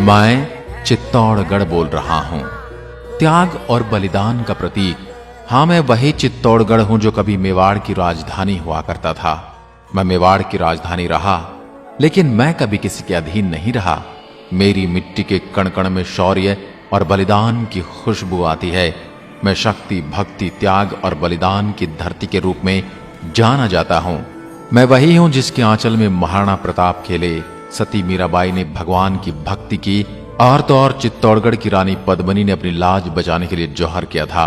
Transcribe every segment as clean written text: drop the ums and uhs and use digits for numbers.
मैं चित्तौड़गढ़ बोल रहा हूं, त्याग और बलिदान का प्रतीक। हां, मैं वही चित्तौड़गढ़ हूं जो कभी मेवाड़ की राजधानी हुआ करता था। मैं मेवाड़ की राजधानी रहा, लेकिन मैं कभी किसी के अधीन नहीं रहा। मेरी मिट्टी के कण कण में शौर्य और बलिदान की खुशबू आती है। मैं शक्ति, भक्ति, त्याग और बलिदान की धरती के रूप में जाना जाता हूं। मैं वही हूं जिसके आंचल में महाराणा प्रताप खेले, सती मीराबाई ने भगवान की भक्ति की और तो और चित्तौड़गढ़ की रानी पद्मिनी ने अपनी लाज बचाने के लिए जौहर किया था।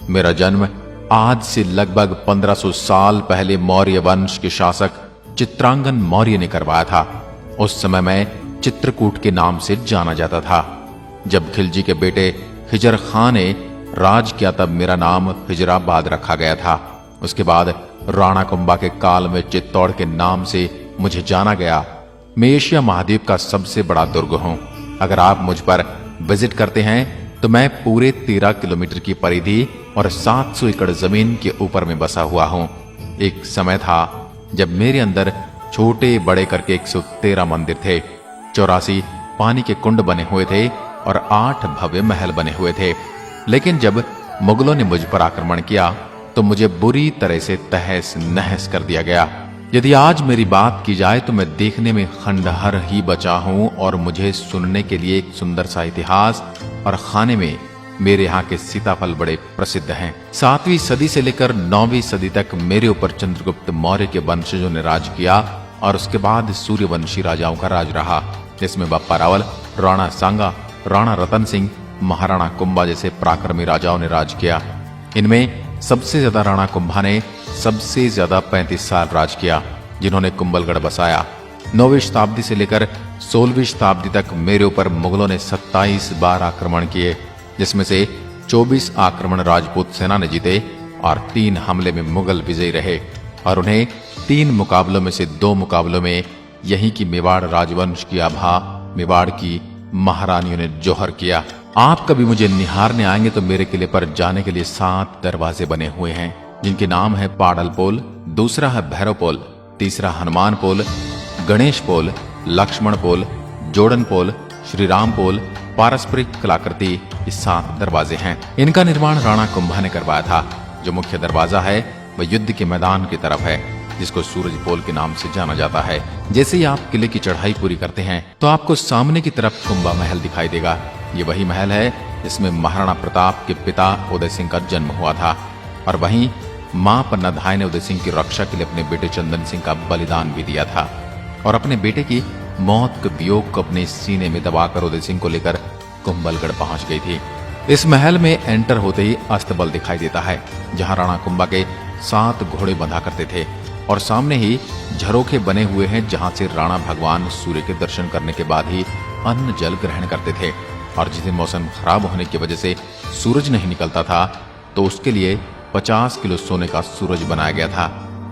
मेरा जन्म आज से लगभग 1500 साल पहले मौर्य वंश के शासक चित्रांगन मौर्य ने करवाया था। उस समय मैं चित्रकूट के नाम से जाना जाता था। जब खिलजी के बेटे हिजर खां ने राज किया तब मेरा नाम हिजराबाद रखा गया था। उसके बाद राणा कुंभा के काल में चित्तौड़ के नाम से मुझे जाना गया। मैं एशिया महाद्वीप का सबसे बड़ा दुर्ग हूं। अगर आप मुझ पर विजिट करते हैं तो मैं पूरे 13 किलोमीटर की परिधि और 700 एकड़ जमीन के ऊपर में बसा हुआ हूं। एक समय था जब मेरे अंदर छोटे बड़े करके 113 मंदिर थे, 84 पानी के कुंड बने हुए थे और 8 भव्य महल बने हुए थे। लेकिन जब मुगलों ने मुझ पर आक्रमण किया तो मुझे बुरी तरह से तहस नहस कर दिया गया। यदि आज मेरी बात की जाए तो मैं देखने में खंडहर ही बचा हूं और मुझे सुनने के लिए एक सुंदर सा इतिहास और खाने में मेरे यहाँ के सीताफल बड़े प्रसिद्ध हैं। 7वीं सदी से लेकर 9वीं सदी तक मेरे ऊपर चंद्रगुप्त मौर्य के वंशजों ने राज किया और उसके बाद सूर्यवंशी राजाओं का राज रहा, जिसमें बप्पा रावल, राणा सांगा, राणा रतन सिंह, महाराणा कुंभा जैसे पराक्रमी राजाओं ने राज किया। इनमें सबसे ज्यादा राणा कुंभा ने सबसे ज्यादा 35 साल राज किया, जिन्होंने कुंभलगढ़ बसाया। 9वीं शताब्दी से लेकर 16वीं शताब्दी तक मेरे ऊपर मुगलों ने 27 बार आक्रमण किए, जिसमें से 24 आक्रमण राजपूत सेना ने जीते और 3 हमले में मुगल विजयी रहे और उन्हें 3 मुकाबलों में से 2 मुकाबलों में यहीं की मेवाड़ राजवंश की आभा मेवाड़ की महारानियों ने जौहर किया। आप कभी मुझे निहारने आएंगे तो मेरे किले पर जाने के लिए 7 दरवाजे बने हुए हैं, जिनके नाम है पाडल पोल, दूसरा है भैरव पोल, तीसरा हनुमान पोल, गणेश पोल, लक्ष्मण पोल, जोड़न पोल, श्री राम पोल, पारस्परिक कलाकृति। ये 7 दरवाजे हैं। इनका निर्माण राणा कुंभा ने करवाया था। जो मुख्य दरवाजा है वह युद्ध के मैदान की तरफ है, जिसको सूरज पोल के नाम से जाना जाता है। जैसे ही आप किले की चढ़ाई पूरी करते हैं तो आपको सामने की तरफ कुंभा महल दिखाई देगा। ये वही महल है जिसमें महाराणा प्रताप के पिता उदय सिंह का जन्म हुआ था और वहीं मां पन्नाधाय ने उदय सिंह की रक्षा के लिए अपने बेटे चंदन सिंह का बलिदान भी दिया था और अपने बेटे की मौत के वियोग को अपने सीने में दबाकर उदय सिंह को लेकर कुंभलगढ़ पहुंच गई थी। इस महल में एंटर होते ही अस्तबल दिखाई देता है, जहां राणा कुंभा के 7 घोड़े बंधा करते थे और सामने ही झरोखे बने हुए हैं, जहां से राणा भगवान सूर्य के दर्शन करने के बाद ही अन्न जल ग्रहण करते थे। और जिस दिन मौसम खराब होने की वजह से सूरज नहीं निकलता था तो उसके लिए 50 किलो सोने का सूरज बनाया गया था,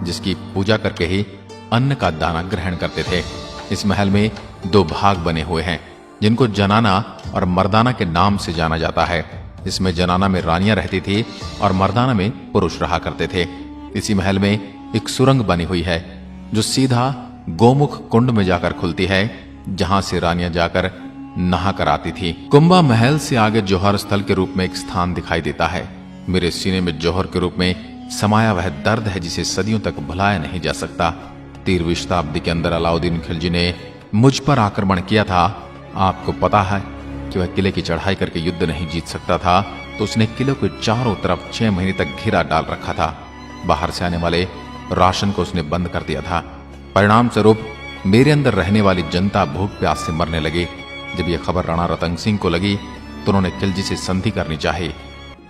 जिसकी पूजा करके ही अन्न का दाना ग्रहण करते थे। इस महल में 2 भाग बने हुए हैं, जिनको जनाना और मर्दाना के नाम से जाना जाता है। इसमें जनाना में रानियां रहती थी और मर्दाना में पुरुष रहा करते थे। इसी महल में एक सुरंग बनी हुई है जो सीधा गोमुख कुंड में जाकर खुलती है, जहां से रानियां जाकर नहा कर आती थी। कुंभा महल से आगे जौहर स्थल के रूप में एक स्थान दिखाई देता है। मेरे सीने में जौहर के रूप में समाया वह दर्द है जिसे सदियों तक भुलाया नहीं जा सकता। 13वीं शताब्दी के अंदर अलाउद्दीन खिलजी ने मुझ पर आक्रमण किया था। आपको पता है कि वह किले की चढ़ाई करके युद्ध नहीं जीत सकता था, तो उसने किले के चारों तरफ 6 महीने तक घेरा डाल रखा था। बाहर से आने वाले राशन को उसने बंद कर दिया था। परिणाम स्वरूप मेरे अंदर रहने वाली जनता भूख प्यास से मरने लगी। जब यह खबर राणा रतन सिंह को लगी तो उन्होंने खिलजी से संधि करनी चाहिए,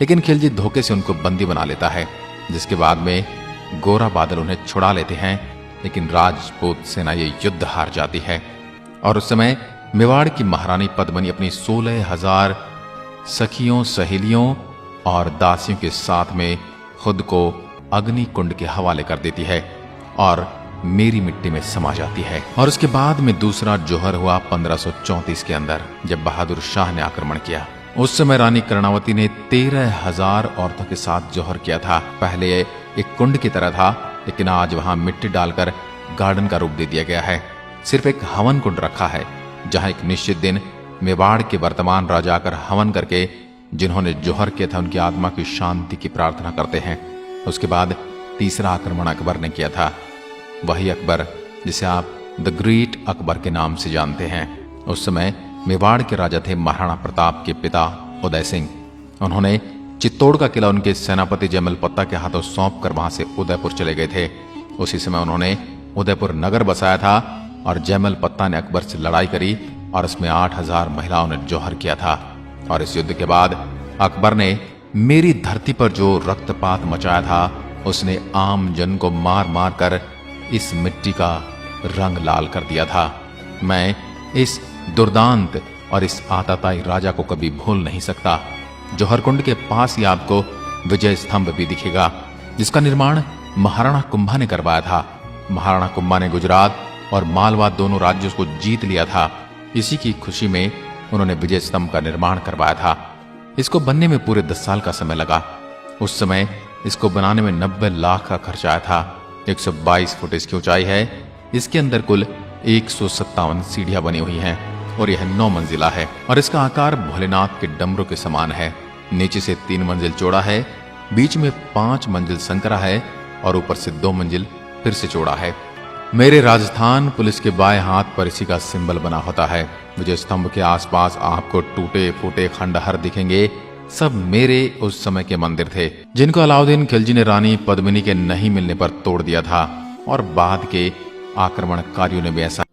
लेकिन खिलजी धोखे से उनको बंदी बना लेता है, जिसके बाद में गोरा बादल उन्हें छुड़ा लेते हैं। लेकिन राजपूत सेना ये युद्ध हार जाती है और उस समय मेवाड़ की महारानी पद्मिनी अपनी 16,000 सखियों, सहेलियों और दासियों के साथ में खुद को अग्नि कुंड के हवाले कर देती है और मेरी मिट्टी में समा जाती है। और उसके बाद में दूसरा जौहर हुआ 1534 के अंदर, जब बहादुर शाह ने आक्रमण किया। उस समय रानी कर्णावती ने 13,000 औरतों के साथ जौहर किया था। पहले एक कुंड की तरह था, लेकिन आज वहां मिट्टी डालकर गार्डन का रूप दे दिया गया है। सिर्फ एक हवन कुंड रखा है, जहां एक निश्चित दिन मेवाड़ के वर्तमान राजा आकर हवन करके जिन्होंने जोहर किया था उनकी आत्मा की शांति की प्रार्थना करते हैं। उसके बाद तीसरा आक्रमण अकबर ने किया था, वही अकबर जिसे आप द ग्रेट अकबर के नाम से जानते हैं। उस समय मेवाड़ के राजा थे महाराणा प्रताप के पिता उदय सिंह। उन्होंने चित्तौड़ का किला उनके सेनापति जयमल पत्ता के हाथों सौंप कर वहां से उदयपुर चले गए थे। उसी समय उन्होंने उदयपुर नगर बसाया था और जयमल पत्ता ने अकबर से लड़ाई करी और उसमें 8000 महिलाओं ने जौहर किया था। और इस युद्ध के बाद अकबर ने मेरी धरती पर जो रक्तपात मचाया था उसने आम जन को मार मार कर इस मिट्टी का रंग लाल कर दिया था। मैं इस दुर्दांत और इस आताताई राजा को कभी भूल नहीं सकता। जौहरकुंड के पास ही आपको विजय स्तंभ भी दिखेगा, जिसका निर्माण महाराणा कुंभा ने करवाया था। महाराणा कुंभा ने गुजरात और मालवा दोनों राज्यों को जीत लिया था। इसी की खुशी में उन्होंने विजय स्तंभ का निर्माण करवाया था। इसको बनने में पूरे 10 साल का समय लगा। उस समय इसको बनाने में 90 लाख का खर्च आया था। 122 फुट इसकी ऊंचाई है। इसके अंदर कुल 157 सीढ़ियां बनी हुई हैं और यह 9 मंजिला है और इसका आकार भोलेनाथ के डमरू के समान है। नीचे से 3 मंजिल चौड़ा है, बीच में 5 मंजिल संकरा है और ऊपर से 2 मंजिल फिर से चौड़ा है। मेरे राजस्थान पुलिस के बाएं हाथ पर इसी का सिंबल बना होता है। विजय स्तंभ के आसपास आपको टूटे फूटे खंडहर दिखेंगे। सब मेरे उस समय के मंदिर थे, जिनको अलाउद्दीन खिलजी ने रानी पद्मिनी के नहीं मिलने पर तोड़ दिया था और बाद के आक्रमणकारियों ने भी ऐसा।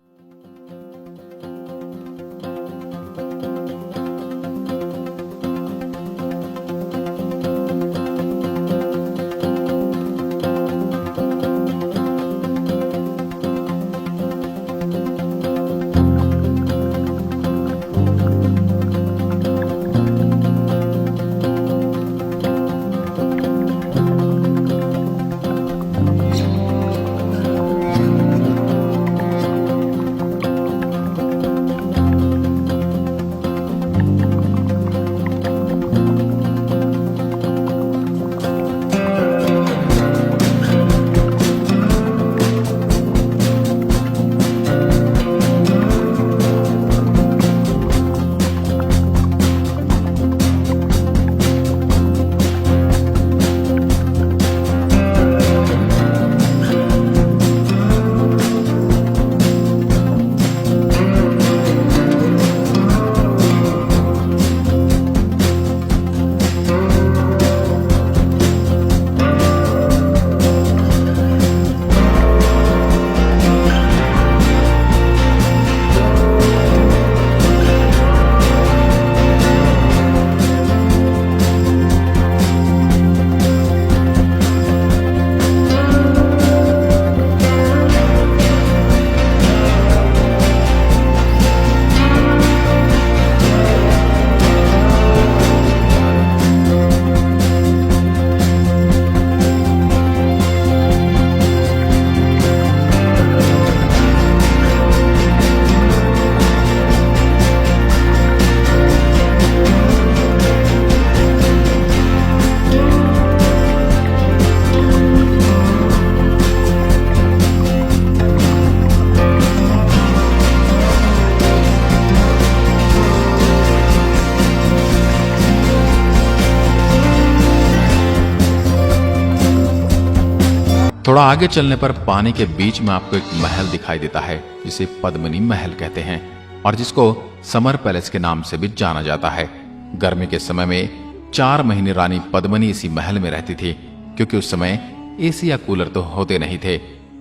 थोड़ा आगे चलने पर पानी के बीच में आपको एक महल दिखाई देता है, जिसे पद्मिनी महल कहते हैं और जिसको समर पैलेस के नाम से भी जाना जाता है। गर्मी के समय में 4 महीने रानी पद्मिनी इसी महल में रहती थी, क्योंकि उस समय एसी या कूलर तो होते नहीं थे,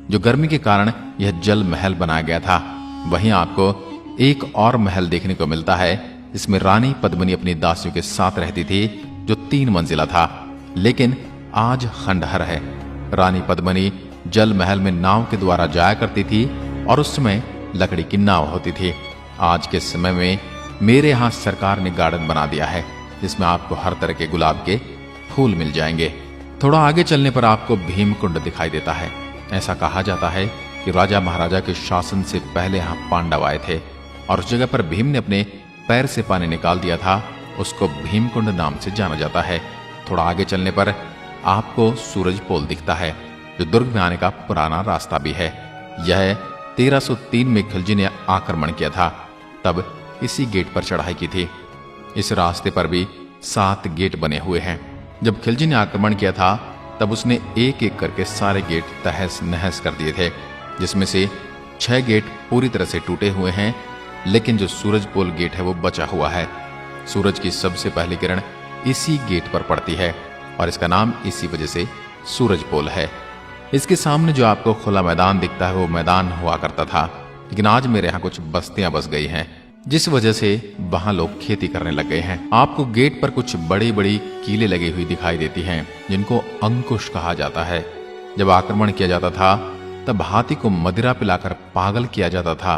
जो गर्मी के कारण यह जल महल बनाया गया था। वहीं आपको एक और महल देखने को मिलता है, जिसमें रानी पद्मिनी अपनी दासियों के साथ रहती थी, जो 3 मंजिला था, लेकिन आज खंडहर है। रानी पद्मिनी जल महल में नाव के द्वारा जाया करती थी और उस समय लकड़ी की नाव होती थी। आज के समय में मेरे यहाँ सरकार ने गार्डन बना दिया है, जिसमें आपको हर तरह के गुलाब के फूल मिल जाएंगे। थोड़ा आगे चलने पर आपको भीमकुंड दिखाई देता है। ऐसा कहा जाता है कि राजा महाराजा के शासन से पहले यहाँ पांडव आए थे और उस जगह पर भीम ने अपने पैर से पानी निकाल दिया था। उसको भीमकुंड नाम से जाना जाता है। थोड़ा आगे चलने पर आपको सूरज पोल दिखता है, जो दुर्ग में आने का पुराना रास्ता भी है। यह 1303 में खिलजी ने आक्रमण किया था। तब इसी गेट पर चढ़ाई की थी। इस रास्ते पर भी 7 गेट बने हुए हैं। जब खिलजी ने आक्रमण किया था तब उसने एक एक करके सारे गेट तहस नहस कर दिए थे, जिसमें से 6 गेट पूरी तरह से टूटे हुए हैं, लेकिन जो सूरजपोल गेट है वो बचा हुआ है। सूरज की सबसे पहली किरण इसी गेट पर पड़ती है और इसका नाम इसी वजह से सूरजपोल है। इसके सामने जो आपको खुला मैदान दिखता है वो मैदान हुआ करता था, लेकिन आज मेरे यहाँ कुछ बस्तियां बस गई हैं, जिस वजह से वहां लोग खेती करने लग गए हैं। आपको गेट पर कुछ बड़ी बड़ी कीलें लगी हुई दिखाई देती हैं, जिनको अंकुश कहा जाता है। जब आक्रमण किया जाता था तब हाथी को मदिरा पिलाकर पागल किया जाता था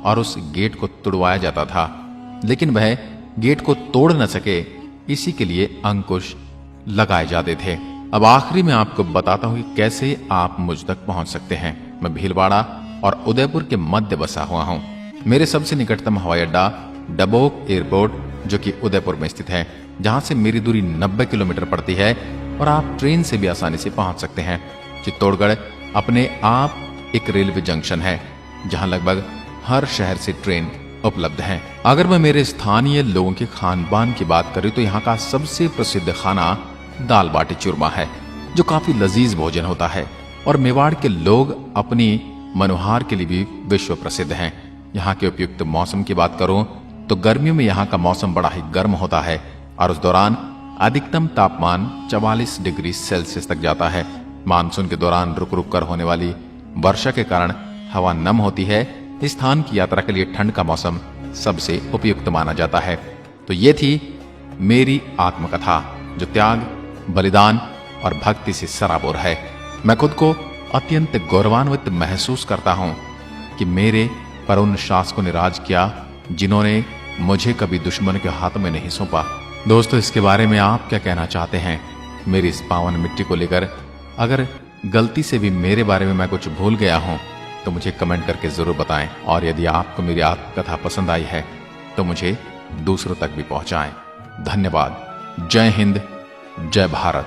और उस गेट को तुड़वाया जाता था, लेकिन वह गेट को तोड़ न सके, इसी के लिए अंकुश लगाए जाते थे। अब आखिरी में आपको बताता हूं कि कैसे आप मुझ तक पहुंच सकते हैं। मैं भीलवाड़ा और उदयपुर के मध्य बसा हुआ हूं। मेरे सबसे निकटतम हवाई अड्डा डबोक एयरपोर्ट, जो कि उदयपुर में स्थित है, जहां से मेरी दूरी 90 किलोमीटर पड़ती है और आप ट्रेन से भी आसानी से पहुंच सकते हैं। चित्तौड़गढ़ अपने आप एक रेलवे जंक्शन है, जहां लगभग हर शहर से ट्रेन उपलब्ध है। अगर मैं मेरे स्थानीय लोगों के खान पान की बात करूं तो यहाँ का सबसे प्रसिद्ध खाना दाल बाटी चूरमा है, जो काफी लजीज भोजन होता है। और मेवाड़ के लोग अपनी मनोहार के लिए भी विश्व प्रसिद्ध हैं। यहाँ के उपयुक्त मौसम की बात करूं तो गर्मियों में यहाँ का मौसम बड़ा ही गर्म होता है और उस दौरान अधिकतम तापमान 44 डिग्री सेल्सियस तक जाता है। मानसून के दौरान रुक रुक कर होने वाली वर्षा के कारण हवा नम होती है। इस स्थान की यात्रा के लिए ठंड का मौसम सबसे उपयुक्त माना जाता है। तो ये थी मेरी आत्मकथा, जो त्याग, बलिदान और भक्ति से सराबोर है। मैं खुद को अत्यंत गौरवान्वित महसूस करता हूं कि मेरे पर उन शासकों ने राज किया जिन्होंने मुझे कभी दुश्मन के हाथों में नहीं सौंपा। दोस्तों, इसके बारे में आप क्या कहना चाहते हैं मेरी इस पावन मिट्टी को लेकर? अगर गलती से भी मेरे बारे में मैं कुछ भूल गया हूं तो मुझे कमेंट करके जरूर बताएं, और यदि आपको मेरी आत्मकथा पसंद आई है तो मुझे दूसरों तक भी पहुंचाएं। धन्यवाद। जय हिंद, जय भारत।